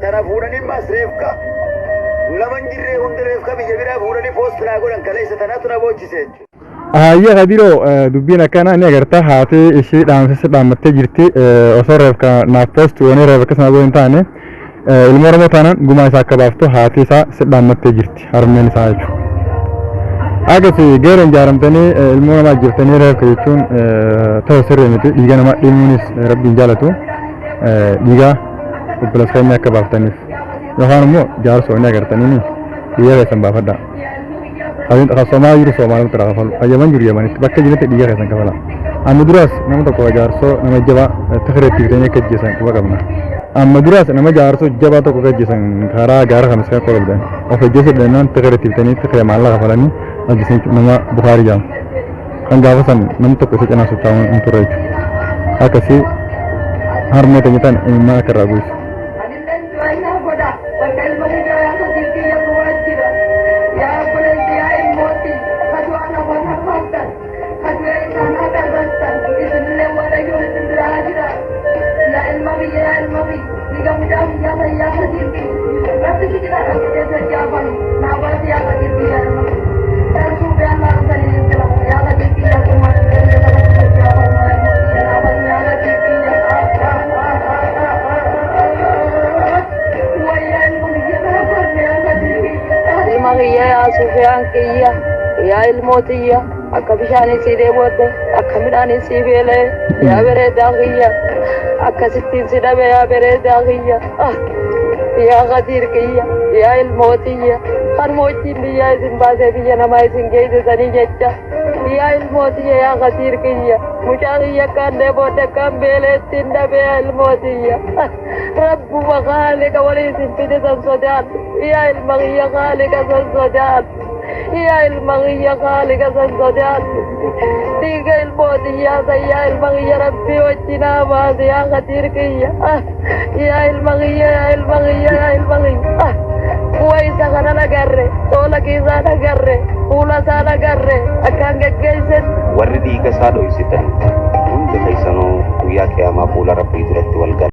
Tara fuudhanii masreefka laman jirree hundareefka biyya biraa fuudhanii poostinaa godhan kaleessa tanatu na boochise jechuudha. Ayya Kadiroo dubbiin akkana ni agarta haati ishii dhaamsisa dhaammattee jirti osoo reefka naaf poosti wanee reefka sana godhin taane ilma Oromoo taanaan gumaa isaa akka baaftu haati isaa si dhaammattee jirti harmeen isaa jechuudha. Akkasi geereen jaaramtanii ilmoo namaa jirtanii reefka jechuun ta'u sirrii miti dhiiga namaa dhiimuunis rabbiin jaalatu dhiigaa obboleessa keenya akka baaftaniif yookaan immoo jaarsoo ni agartanii dhiiga keessan baafadha. Kalian tak sama jiru sama orang terkafal. Aja manjur ya manis. Baca jenis dia kesan kafala. Anu duras nama tak kau jarso nama jaba terkreatif tanya kejesan kau kamna. Duras nama jarso jaba tak kau kejesan kara gara kami sekarang kau berdan. Oke jenis dengan terkreatif tanya terkreatif malah kafala ni. Lagi sini nama Bukhari jam. Kan jawasan nama tak kau sekarang sudah untuk itu. Akasi harma tanya tan mana keragus. Ya ilmotiya akka bishani side bote akka midani sibele ya bere dagiya akka sittin sidabe ya bere dagiya ya gadir kiya ya ilmotiya kan mochi biya izin base biya nama izin geide sani jecha ya ilmotiya ya gadir kiya mujariya kan de bote kan bele tinda be ilmotiya rabbu wa khaliqa walisin fidan sodat ya ilmaghiya khaliqa sodat يا المغية خالق سنصدات تيجا الموت يا المغية ربي وجنا ما يا خطيرك يا المغية يا المغية يا المغية كويسة خنا نقرر طولة كيسا نقرر طولة سا نقرر أكان كيسن وردي كسادو يسيطن هند كيسانو ويا كياما بولا ربي ترد والقر